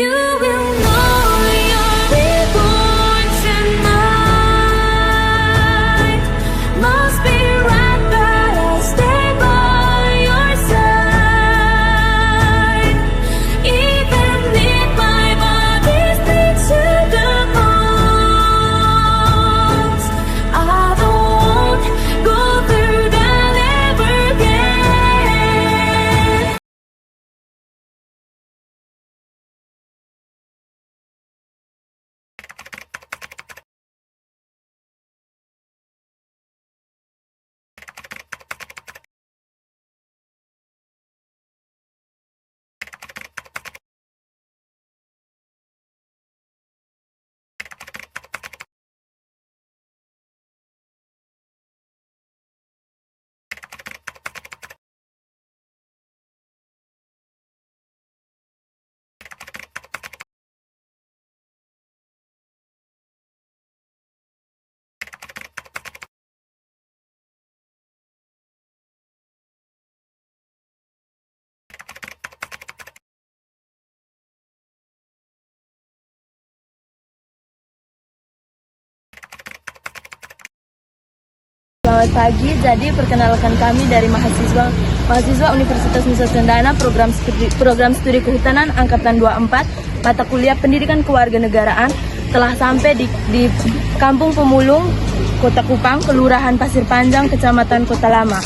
You will know you're reborn tonight. Must be right that I'll stay by your side. Even if my body's bleed to the bones, I don't want go through that ever again. Selamat pagi, jadi perkenalkan kami dari mahasiswa Universitas Nusa Cendana, program studi kehutanan angkatan 24, mata kuliah pendidikan kewarganegaraan, telah sampai di Kampung Pemulung, Kota Kupang, Kelurahan Pasir Panjang, Kecamatan Kota Lama.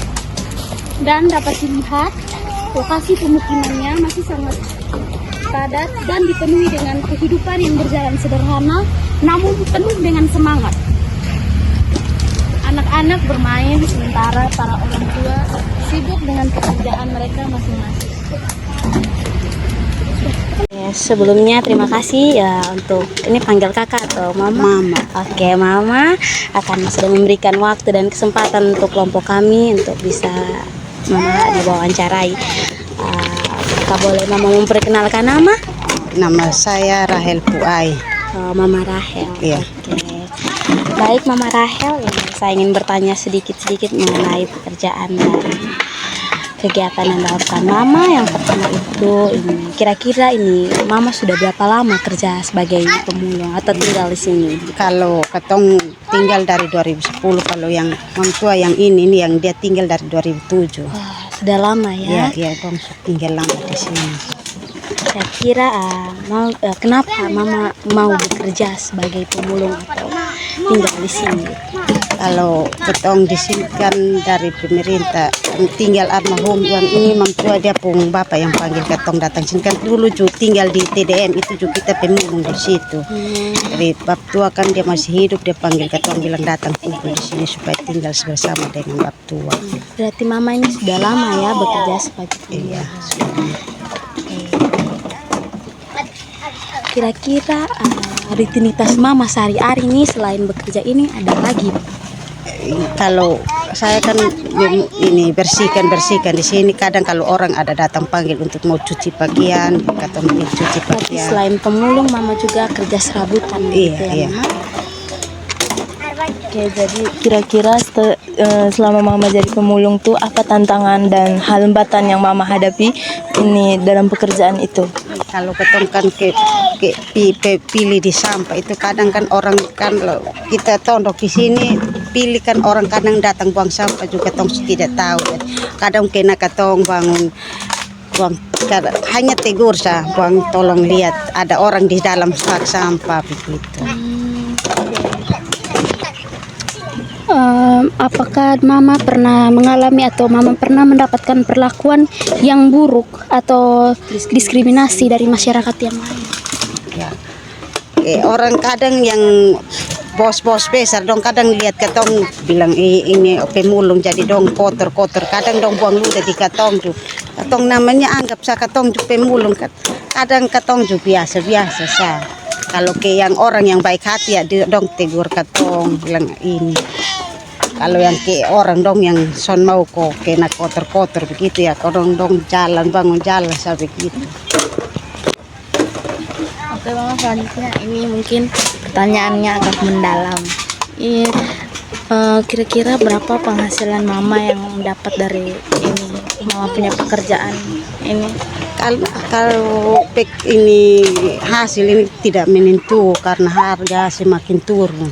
Dan dapat dilihat lokasi pemukimannya masih sangat padat dan dipenuhi dengan kehidupan yang berjalan sederhana namun penuh dengan semangat. Anak-anak bermain sementara para orang tua sibuk dengan pekerjaan mereka masing-masing. Ya, sebelumnya terima kasih ya untuk ini panggil kakak atau mama. Oke, mama akan sudah memberikan waktu dan kesempatan untuk kelompok kami untuk bisa mama diwawancarai. Kakak boleh mama memperkenalkan nama? Nama saya Rahel Puai. Mama Rahel. Iya. Oke. Baik Mama Rahel, saya ingin bertanya sedikit mengenai pekerjaan dan kegiatan yang dilakukan Mama. Yang pertama itu kira-kira ini Mama sudah berapa lama kerja sebagai pemulung atau tinggal di sini? Kalau ketong tinggal dari 2010, kalau yang orang tua yang ini yang dia tinggal dari 2007. Wah, sudah lama ya? Iya, dong tinggal lama di sini. Kira-kira kenapa Mama mau bekerja sebagai pemulung atau tinggal di sini? Kalau ketong di sini kan dari pemerintah tinggal almarhum yang ini tua dia pun bapak yang panggil ketong datang sini kan dulu juga tinggal di TDN itu juga kita pemulung di situ. Jadi bap tua kan dia masih hidup, dia panggil ketong bilang datang kumpul di sini supaya tinggal bersama dengan bap tua. Berarti Mama ini sudah lama ya bekerja sebagai pemulung. Iya. Kira-kira rutinitas Mama sehari-hari ini selain bekerja ini ada lagi? Kalau saya kan ini bersihkan di sini, kadang kalau orang ada datang panggil untuk mau cuci pakaian atau mau cuci Tapi pakaian. selain pemulung Mama juga kerja serabutan gitu ya, Iya. Mama? Oke, jadi kira-kira selama Mama jadi pemulung tuh apa tantangan dan hambatan yang Mama hadapi ini dalam pekerjaan itu? Kalau ketong kan pilih di sampah itu kadang kan orang kan kita tondok di sini pilih kan orang kadang datang buang sampah juga tong tidak tahu. Kadang kena ketong bangun buang hanya tegur sah buang tolong lihat ada orang di dalam sak sampah begitu. Apakah Mama pernah mengalami atau Mama pernah mendapatkan perlakuan yang buruk atau diskriminasi dari masyarakat yang lain? Ya. Orang kadang yang bos-bos besar dong kadang lihat ketong bilang ini pemulung jadi dong kotor-kotor, kadang dong buang ludah di katong tuh. Katong namanya anggap sa katong tuh pemulung, kadang katong tuh biasa-biasa sa. Kalau ke yang orang yang baik hati ya dong tegur katong bilang ini. Kalau yang ke orang dong yang son mau kok kena kotor-kotor begitu ya, kodong dong jalan bangun jalan sampai begitu. Oke Mama, selanjutnya ini mungkin pertanyaannya agak mendalam. Kira-kira berapa penghasilan Mama yang dapat dari ini Mama punya pekerjaan ini? Kalau ini hasil ini tidak menentu karena harga semakin turun.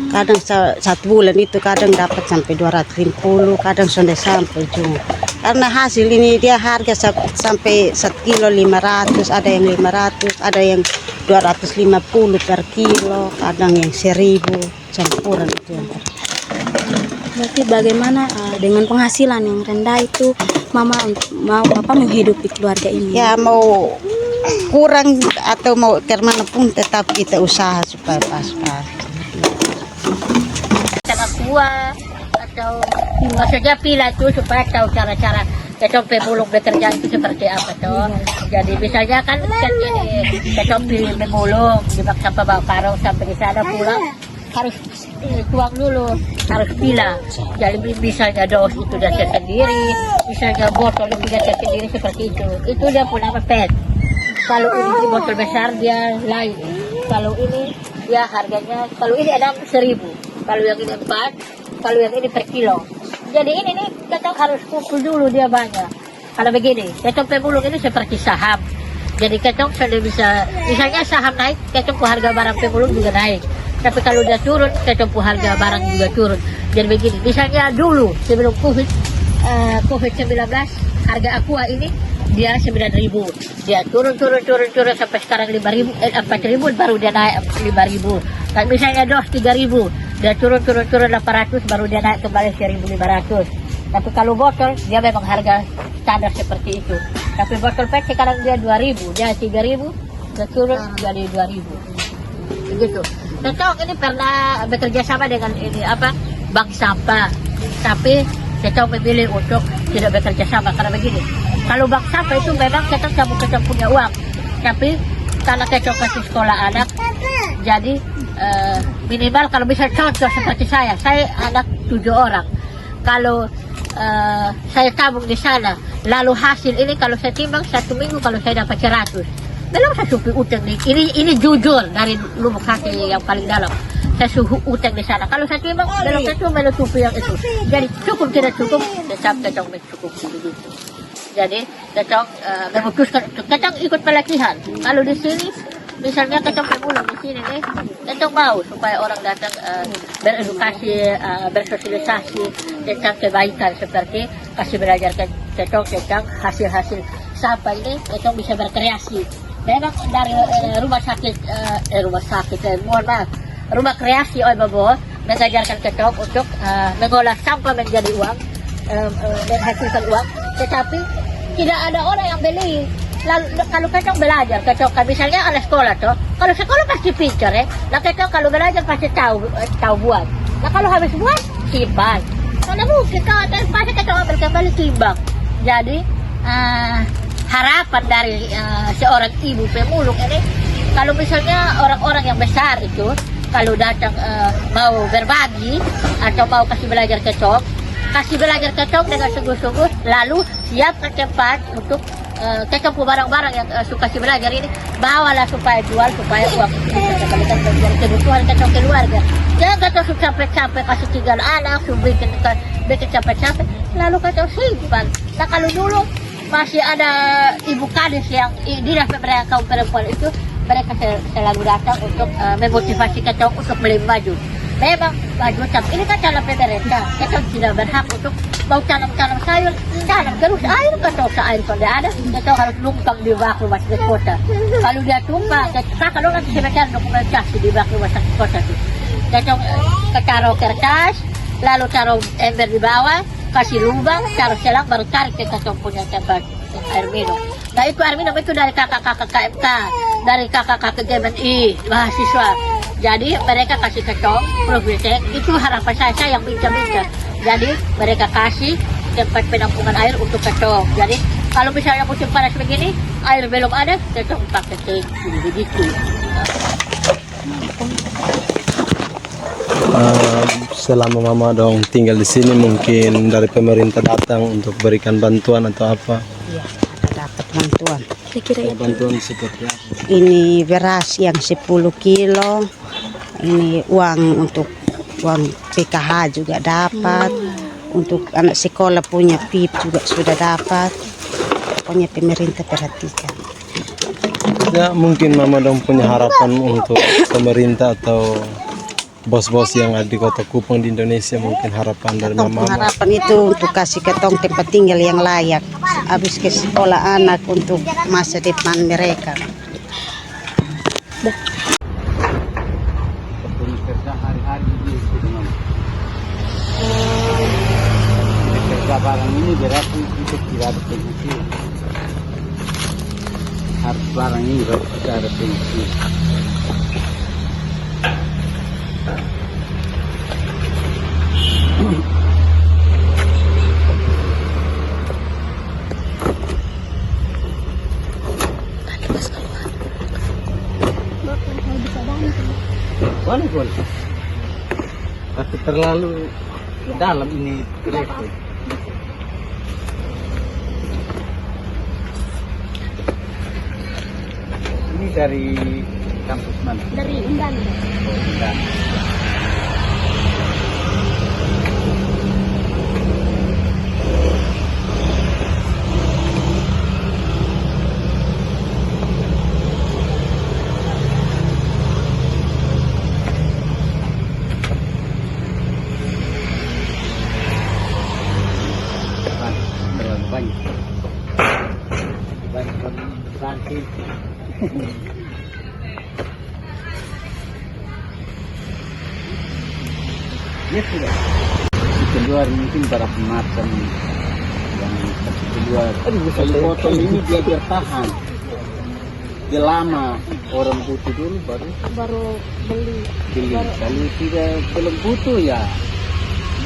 Kadang 1 bulan itu kadang dapat sampai 250, kadang sudah sampai juga. Karena hasil ini dia harga sampai 1 kilo 500, ada yang 500, ada yang 250 per kilo, kadang yang 1000 campuran itu yang Berarti bagaimana dengan penghasilan yang rendah itu Mama mau menghidupi keluarga ini? ya mau kurang atau mau kemana pun tetap kita usaha supaya pas-pas. Cara kuah atau maksudnya pila itu supaya tahu cara-cara kecok pemulung bekerja itu seperti apa toh. Jadi misalnya kan kecok pilih pemulung dibaksa bawa karung sampai di sana pulang harus tuang dulu, harus pila. Jadi misalnya dos itu dia sendiri, misalnya botol itu dia sendiri seperti itu. Itu dia punya pet. Kalau ini botol besar dia lain. Kalau ini dia harganya, kalau ini ada 1.000, kalau yang ini 4, kalau yang ini per kilo. Jadi ini nih kita harus kumpul dulu dia banyak. Kalau begini, kecok pemulung ini seperti saham. Jadi kecok sudah bisa, misalnya saham naik, kecok harga barang pemulung juga naik. Tapi kalau dia turun, kecok harga barang juga turun. Jadi begini, misalnya dulu sebelum COVID-19, harga aqua ini dia 9.000, dia turun sampai sekarang 4.000 baru dia naik 5.000. Dan misalnya dos 3.000, dia turun 800 baru dia naik kembali 1.500. Tapi kalau botol dia memang harga standar seperti itu. Tapi botol PET sekarang dia 2.000, dia 3.000, dia turun jadi 2.000. Begitu. Kecok ini pernah bekerja sama dengan bank sampah, tapi Kecok memilih untuk tidak bekerja sama karena begini. Kalau bank sampah itu memang Kecok punya uang, tapi karena Kecok kasih sekolah anak, jadi minimal kalau bisa contoh seperti saya anak 7 orang. Kalau saya tabung di sana, lalu hasil ini kalau saya timbang 1 minggu kalau saya dapat 100. Belum saya supi utang nih. Ini jujur dari lubuk hati yang paling dalam. Saya suhu utang di sana. Kalau saya timbang belum tentu supi yang itu. Jadi cukup tidak cukup, tetap Kecok mencukupi begitu. Jadi Kecok memutuskan untuk Kecok ikut pelatihan. Kalau di sini misalnya Kecok pemulung di sini nih, Kecok mau supaya orang datang beredukasi, bersosialisasi tentang kebaikan seperti kasih belajar Kecok tentang hasil-hasil sampah ini. Kecok bisa berkreasi. Memang dari rumah kreasi Babo mengajarkan Kecok untuk mengolah sampah menjadi uang, menghasilkan uang. Tetapi tidak ada orang yang beli. Lalu kalau Kecok belajar, Kecok misalnya anak sekolah toh, kalau sekolah pasti pintar ya. Nah Kecok kalau belajar pasti tahu buat. Nah kalau habis buat simpan. Karena mungkin kalau pasti Kecok ambil kembali timbang. Jadi harapan dari seorang ibu pemulung ini, kalau misalnya orang-orang yang besar itu kalau datang mau berbagi atau mau kasih belajar Kecok dengan sungguh-sungguh, lalu siapkan tempat untuk Kecok barang-barang yang suka kasih belajar ini, bawalah supaya jual, supaya uang itu bisa kembalikan dari kebutuhan Kecok keluarga. Jangan Kecok capek-capek kasih tinggal anak, bikin capek-capek, lalu Kecok simpan. Nah kalau dulu masih ada ibu kades yang dinas pemberdayaan kaum perempuan itu, mereka selalu datang untuk memotivasi Kecok untuk beli baju. Memang baju tapi ini kan tanah pemerintah, Kecok tidak berhak untuk mau tanam sayur, tanam terus air Kecok air kalau ada, Kecok harus numpang di bak rumah sakit kota. Kalau dia tumpah, kalau nanti sebentar dokumentasi di bak rumah sakit kota itu, Kecok taruh kertas, lalu taruh ember di bawah, kasih lubang, taruh selang, baru tarik ke Kecok punya tempat air minum. Nah itu air minum itu dari kakak-kakak KMK, dari kakak-kakak GMI, mahasiswa. Jadi mereka kasih Kecok, Provinsi, itu harapan saya yang bincang-bincang. Jadi mereka kasih tempat penampungan air untuk Kecok. Jadi kalau misalnya musim panas begini, air belum ada, Kecok pakai tanki, begitu. Selama Mama dong tinggal di sini, mungkin dari pemerintah datang untuk berikan bantuan atau apa? Iya, dapat bantuan. Kira-kira Bantuan seperti apa? Ini beras yang 10 kilo, ini uang untuk uang PKH juga dapat, untuk anak sekolah punya PIP juga sudah dapat. pokoknya pemerintah perhatikan. Ya mungkin mama dong punya harapan untuk pemerintah atau bos-bos yang ada di kota Kupang di Indonesia, mungkin harapan dari mama. Harapan itu untuk kasih ketong tempat tinggal yang layak, habis ke sekolah anak untuk masa depan mereka. Kerja hari-hari gitu dengan kerja barang ini berarti kita tidak ada penghasilan. Harus barang ini baru kita ada penghasilan. Boleh. Tapi terlalu dalam ini kereta. Ini dari kampus mana? Dari Undan. Oh, Undan. Ya sudah. Si keluar mungkin berapa macam yang kasih keluar. Kalau botol ini dia biar tahan. Dia lama orang butuh dulu baru beli. Kalau tidak belum butuh ya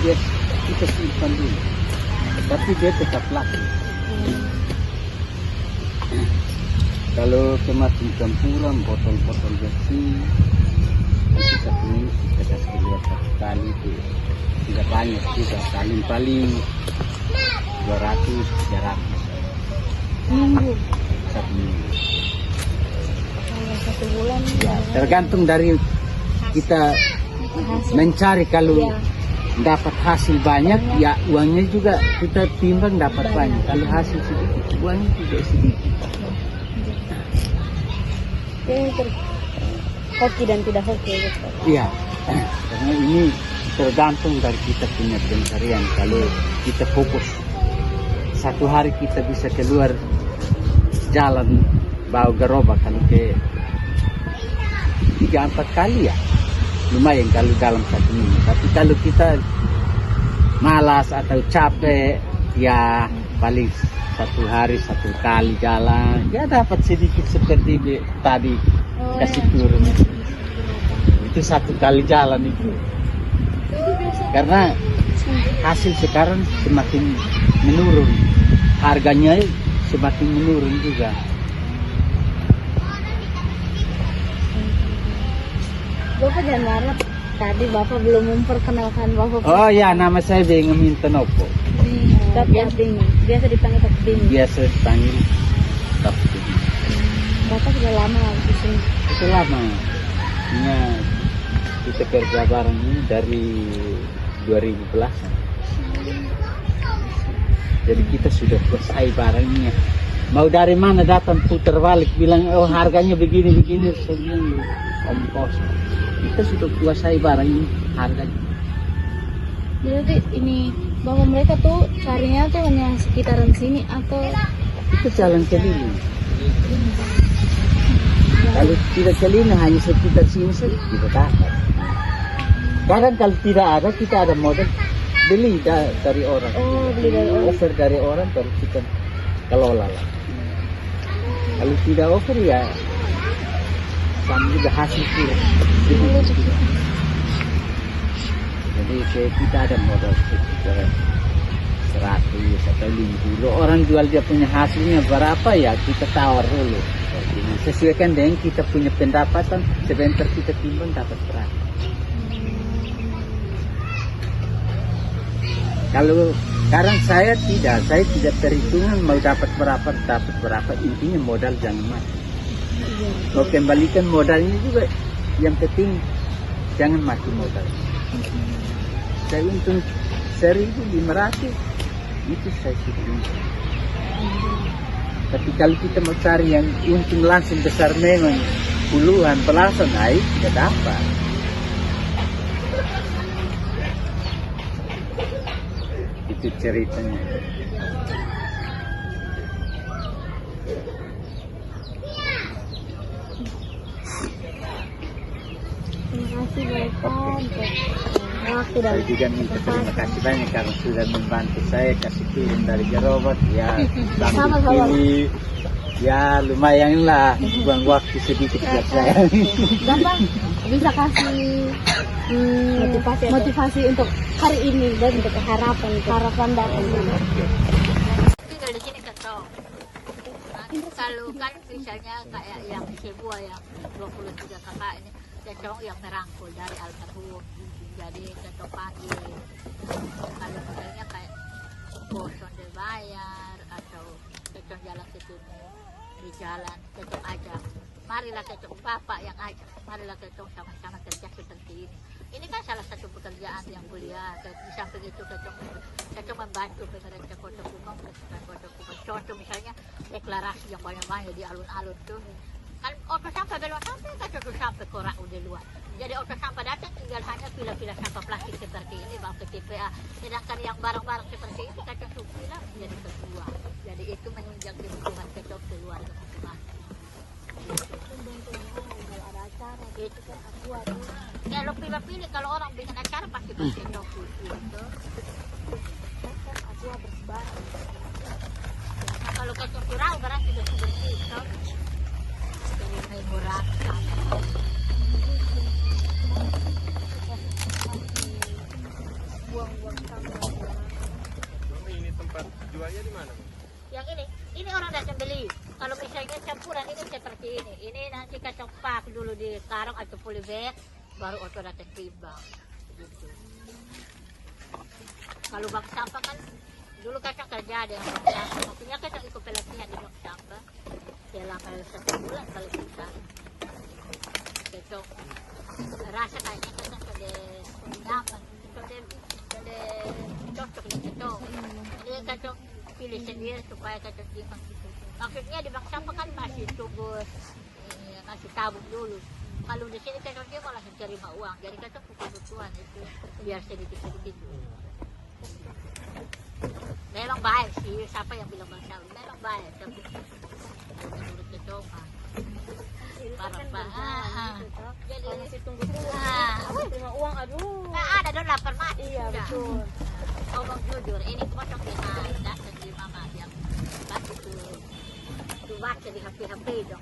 dia kita simpan dulu. Tapi dia tetap laku. Kalau kemarin campuran botol-botol bersih nanti satu minggu kita kasih keluar satu kali itu tidak banyak juga, paling 200-300 Minggu. satu minggu. Kalau 1 bulan Ya, tergantung dari kita mencari. Kalau dapat hasil banyak ya uangnya juga kita timbang dapat banyak. Kalau hasil sedikit uangnya juga sedikit. Hoki dan tidak hoki gitu. Iya, karena ini tergantung dari kita punya pencarian. Kalau kita fokus, satu hari kita bisa keluar jalan bawa gerobak kalau ke 3-4 kali ya lumayan kalau dalam satu minggu. Tapi kalau kita malas atau capek ya paling satu hari 1 kali jalan ya dapat sedikit seperti tadi kasih turun itu 1 kali jalan itu, karena hasil sekarang semakin menurun, harganya semakin menurun juga. Bapak jangan marah. Tadi Bapak belum memperkenalkan Bapak. Oh ya, nama saya Benjamin Tenopo. Biasa dipanggil Pak Bing. Biasa dipanggil Pak Bing. Bapak sudah lama di sini. Itu lama. Ini kita kerja bareng ini dari 2011. Jadi kita sudah selesai barangnya. Mau dari mana datang putar balik bilang oh harganya begini segini ongkos. Kita sudah kuasai barang ini harganya. Jadi ini bahwa mereka tuh carinya tuh hanya sekitaran sini atau Itu jalan keliling. Kalau tidak keliling hanya sekitar sini saja kita dapat. Kadang kalau tidak ada kita ada modal beli dari orang. oh beli dari orang. Offer dari orang baru kita kelola lah. Kalau tidak offer ya sama juga hasil pula. Jadi kita ada modal sekitar 100 atau 50. Orang jual dia punya hasilnya berapa ya kita tawar dulu. Sesuaikan dengan kita punya pendapatan, sebentar kita timbang dapat berapa. Kalau sekarang saya tidak perhitungan mau dapat berapa, intinya modal jangan mati. Mau kembalikan modalnya juga, yang penting jangan mati modal. Saya untung 1.500 itu saya hitung. Tapi kalau kita mau cari yang untung langsung besar memang puluhan belasan naik tidak dapat. Itu ceritanya. Terima kasih Bapak. Waktu dan Saya juga minta terima kasih banyak karena sudah membantu saya kasih kirim dari Gerobak ya. Sama-sama. Ini ya lumayan lah buang waktu sedikit buat saya. Bapak bisa kasih motivasi untuk hari ini dan untuk harapan datang. Tinggal di sini ketong. Kalau kan misalnya kayak yang sebuah yang 23 kakak ini, ketong yang merangkul dari almarhum. Jadi ketong panggil. Kalau misalnya kayak bosan dibayar atau ketong jalan ketemu di jalan, ketong ajak. Marilah ketong bapak yang ajak. Marilah ketong sama-sama kerja seperti ini. Ini kan salah satu pekerjaan yang mulia. Di samping itu ketong membantu pemerintah Kota Kupang, Kota Kupang. Contoh misalnya deklarasi yang banyak-banyak di alun-alun tuh. Kan oto sampah belum sampai, ketong sampai korak udah luar. Jadi oto sampah datang tinggal hanya pila-pila sampah plastik seperti ini bang ke TPA. Sedangkan yang barang-barang seperti ini ketong supilah menjadi kedua. Jadi itu menunjang lingkungan ketong keluarga masing-masing. Itu kan aku ada. Kalau pilih-pilih kalau orang bikin acara pasti pakai tofu itu. Aku bersebar. Kalau kacang kurang berarti sudah bersih itu. Jadi mai murah. Buang-buang sampah. Ini tempat jualnya di mana? Yang ini orang datang beli. Kalau misalnya campuran ini seperti ini. Ini nanti kacang pak dulu di karung atau polybag. Baru oto datang timbang gitu. Kalau bank sampah kan dulu kacang kerja ada yang bank sampah, maksudnya kacang ikut pelatihan di bank sampah selama 1 bulan kalau bisa. Kacang rasa kayaknya kacang sudah nyaman, sudah cocok di situ. Jadi kacang pilih sendiri supaya kacang timbang gitu. Maksudnya di bank sampah kan masih tunggu masih tabung dulu. Kalau di sini kan dia malah terima uang, jadi kan kebutuhan itu biar sedikit-sedikit. Memang baik sih, siapa yang bilang bangsa? Memang baik, tapi menurut kita parah. Jadi masih tunggu-tunggu. Terima uang, aduh. Nah, ada dong lapar mati. Iya betul. Ngomong jujur, ini kosong dengan dasar di mama yang baca tuh baca di HP dong.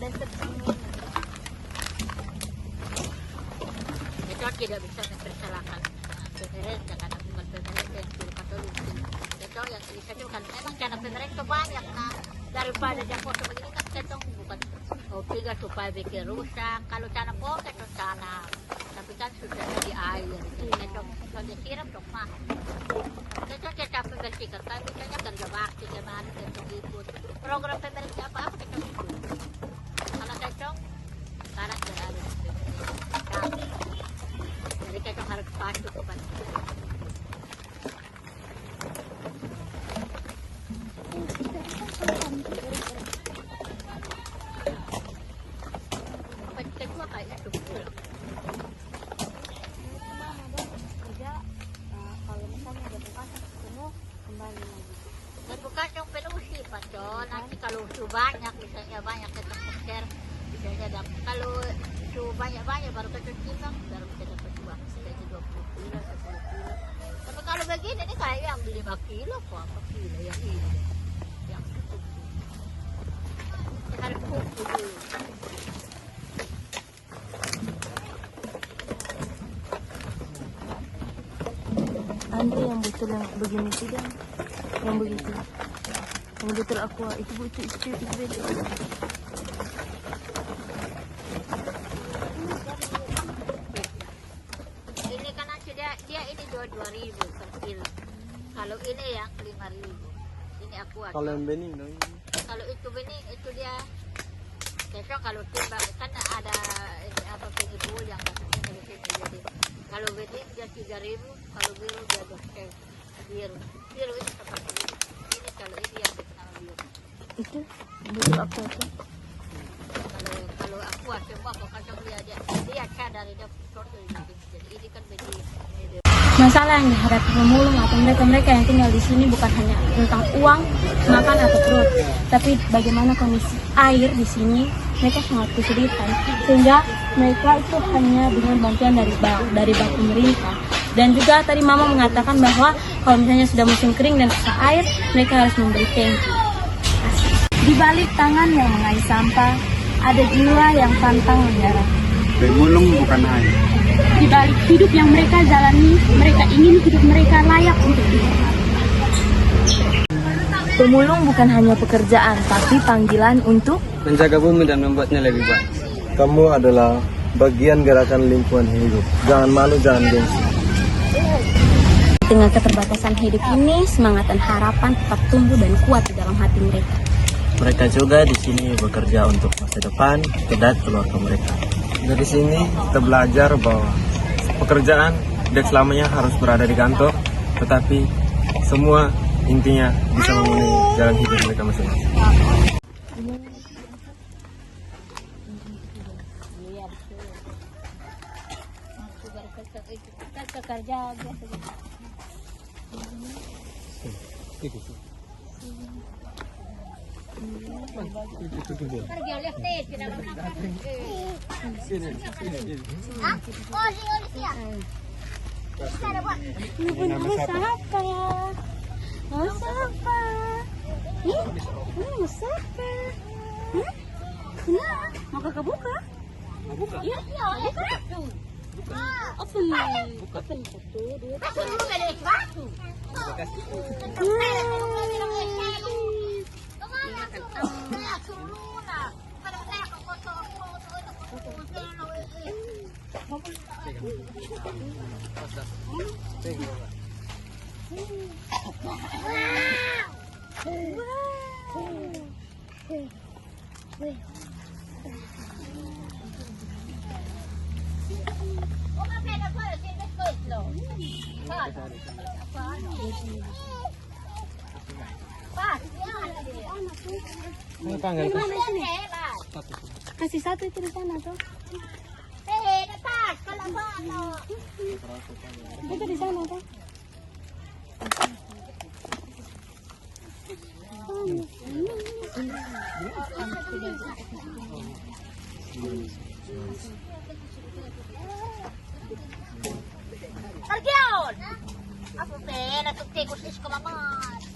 Dan tersenyum. Itu tidak bisa mempersalahkan pemerintah karena bukan pemerintah yang suruh Katolik. Itu yang bisa juga kan memang karena pemerintah banyak nah daripada yang foto begini kan kita bukan tiga supaya bikin rusak. Kalau tanam pohon itu tanam, tapi kan sudah di air. Jadi kalau disiram dong mah. Itu kita membersihkan. Kalau misalnya kerja bakti kemana kita ikut program pemerintah apa kita ikut. Kalau kita sekarang sudah ada kami. Jadi kita harus patuh kepada kedua kayaknya cukup. Kalau misalnya ada buka penuh kembali lagi. Dan bukan yang penuh sih Pak. Nanti kalau su banyak misalnya banyak kita share misalnya kalau su banyak-banyak baru kita timbang baru kita berdua misalnya 20 kilo 10 kilo. Tapi kalau begini ini kayak yang 5 kilo kok apa kilo yang ini yang cukup. Harus kumpul dulu. Anda yang betul yang begini tidak, yang begitu, yang betul aku itu betul itu betul. Ini kan nanti dia ini 2.000 per kilo. Kalau ini yang 5.000. Ini aku Kalau yang bening, no? Kalau itu bening itu dia besok kalau timbang kan ada ini apa penghibur yang datangnya dari sini jadi kalau bening dia 3.000 kalau biru dia 2.000 biru ini seperti ini kalau ini yang dikenal biru Itu butuh apa itu? Kalau aku coba kok kacau dia dari dia jadi ini kan begini. Masalah yang dihadapi pemulung atau mereka yang tinggal di sini bukan hanya tentang uang, makan atau perut, tapi bagaimana kondisi air di sini. Mereka sangat kesulitan sehingga mereka itu hanya dengan bantuan dari bak pemerintah. Dan juga tadi Mama mengatakan bahwa kalau misalnya sudah musim kering dan susah air, mereka harus membeli tangki. Di balik tangan yang mengais sampah, ada jiwa yang pantang menyerah. Pemulung bukan air. Di balik hidup yang mereka jalani, mereka ingin hidup mereka layak untuk dihormati. Pemulung bukan hanya pekerjaan, tapi panggilan untuk menjaga bumi dan membuatnya lebih baik. Kamu adalah bagian gerakan lingkungan hidup. Jangan malu, jangan gengsi. Dengan keterbatasan hidup ini, semangat dan harapan tetap tumbuh dan kuat di dalam hati mereka. Mereka juga di sini bekerja untuk masa depan dan keluarga mereka. Dari sini kita belajar bahwa pekerjaan tidak selamanya harus berada di kantor, tetapi semua intinya bisa memenuhi jalan hidup mereka masing-masing. Mau kakak buka? Buka? Iya, buka. Open. Open. 1, 2, kasih satu itu di sana tuh. Itu di sana tuh. Pergion! Aku pena tuh tikus is kelamaan.